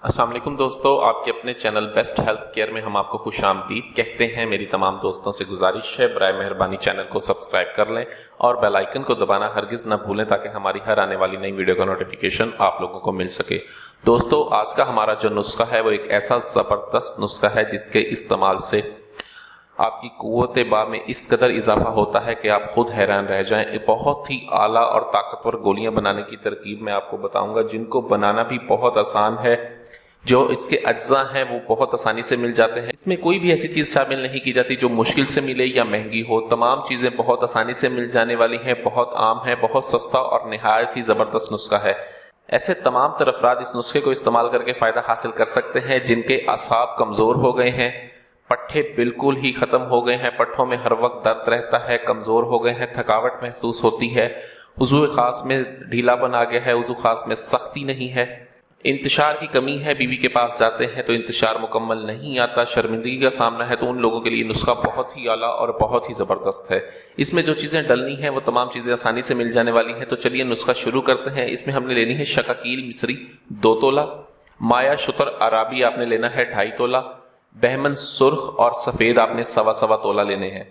السلام علیکم دوستو، آپ کے اپنے چینل بیسٹ ہیلتھ کیئر میں ہم آپ کو خوش آمدید کہتے ہیں۔ میری تمام دوستوں سے گزارش ہے برائے مہربانی چینل کو سبسکرائب کر لیں اور بیل آئیکن کو دبانا ہرگز نہ بھولیں تاکہ ہماری ہر آنے والی نئی ویڈیو کا نوٹیفیکیشن آپ لوگوں کو مل سکے۔ دوستو، آج کا ہمارا جو نسخہ ہے وہ ایک ایسا زبردست نسخہ ہے جس کے استعمال سے آپ کی قوت باہ میں اس قدر اضافہ ہوتا ہے کہ آپ خود حیران رہ جائیں۔ بہت ہی اعلیٰ اور طاقتور گولیاں بنانے کی ترکیب میں آپ کو بتاؤں گا، جن کو بنانا بھی بہت آسان ہے۔ جو اس کے اجزاء ہیں وہ بہت آسانی سے مل جاتے ہیں، اس میں کوئی بھی ایسی چیز شامل نہیں کی جاتی جو مشکل سے ملے یا مہنگی ہو۔ تمام چیزیں بہت آسانی سے مل جانے والی ہیں، بہت عام ہیں، بہت سستا اور نہایت ہی زبردست نسخہ ہے۔ ایسے تمام تر افراد اس نسخے کو استعمال کر کے فائدہ حاصل کر سکتے ہیں جن کے اعصاب کمزور ہو گئے ہیں، پٹھے بالکل ہی ختم ہو گئے ہیں، پٹھوں میں ہر وقت درد رہتا ہے، کمزور ہو گئے ہیں، تھکاوٹ محسوس ہوتی ہے، عضو خاص میں ڈھیلا بن آ گیا ہے، عضو خاص میں سختی نہیں ہے، انتشار کی کمی ہے، بیوی کے پاس جاتے ہیں تو انتشار مکمل نہیں آتا، شرمندگی کا سامنا ہے، تو ان لوگوں کے لیے نسخہ بہت ہی اعلیٰ اور بہت ہی زبردست ہے۔ اس میں جو چیزیں ڈلنی ہیں وہ تمام چیزیں آسانی سے مل جانے والی ہیں، تو چلیے نسخہ شروع کرتے ہیں۔ اس میں ہم نے لینی ہے شکاکیل مصری 2 تولہ، مایا شتر عرابی آپ نے لینا ہے 2.5 تولہ، بہمن سرخ اور سفید آپ نے 1.25 تولہ لینے ہیں۔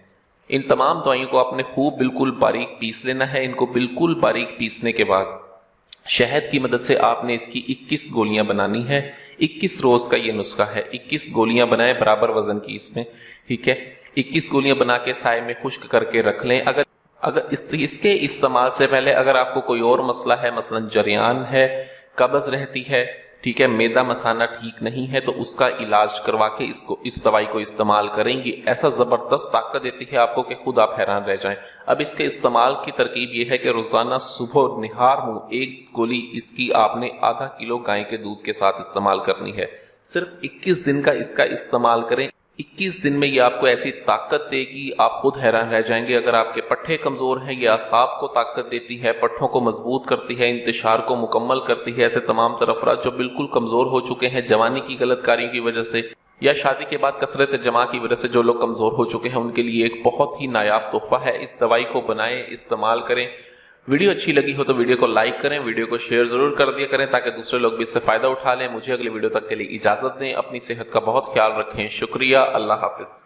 ان تمام دوائیوں کو آپ نے خوب بالکل باریک پیس لینا ہے۔ ان کو بالکل باریک پیسنے کے بعد شہد کی مدد سے آپ نے اس کی 21 گولیاں بنانی ہے۔ 21 روز کا یہ نسخہ ہے، 21 گولیاں بنائیں برابر وزن کی اس میں، ٹھیک ہے۔ 21 گولیاں بنا کے سائے میں خشک کر کے رکھ لیں۔ اگر اس کے استعمال سے پہلے اگر آپ کو کوئی اور مسئلہ ہے، مثلا جریان ہے، قبض رہتی ہے، ٹھیک ہے، معدہ مثانہ ٹھیک نہیں ہے، تو اس کا علاج کروا کے اس دوائی کو استعمال کریں گے۔ ایسا زبردست طاقت دیتی ہے آپ کو کہ خود آپ حیران رہ جائیں۔ اب اس کے استعمال کی ترکیب یہ ہے کہ روزانہ صبح نہار منہ 1 گولی اس کی آپ نے ½ کلو گائے کے دودھ کے ساتھ استعمال کرنی ہے۔ صرف 21 دن کا اس کا استعمال کریں۔ 21 دن میں یہ آپ کو ایسی طاقت دے گی، آپ خود حیران رہ جائیں گے۔ اگر آپ کے پٹھے کمزور ہیں، یہ اعصاب کو طاقت دیتی ہے، پٹھوں کو مضبوط کرتی ہے، انتشار کو مکمل کرتی ہے۔ ایسے تمام تر افراد جو بالکل کمزور ہو چکے ہیں جوانی کی غلط کاریوں کی وجہ سے یا شادی کے بعد کثرت جماع کی وجہ سے، جو لوگ کمزور ہو چکے ہیں ان کے لیے ایک بہت ہی نایاب تحفہ ہے۔ اس دوائی کو بنائیں، استعمال کریں۔ ویڈیو اچھی لگی ہو تو ویڈیو کو لائک کریں، ویڈیو کو شیئر ضرور کر دیا کریں تاکہ دوسرے لوگ بھی اس سے فائدہ اٹھا لیں۔ مجھے اگلی ویڈیو تک کے لیے اجازت دیں، اپنی صحت کا بہت خیال رکھیں۔ شکریہ، اللہ حافظ۔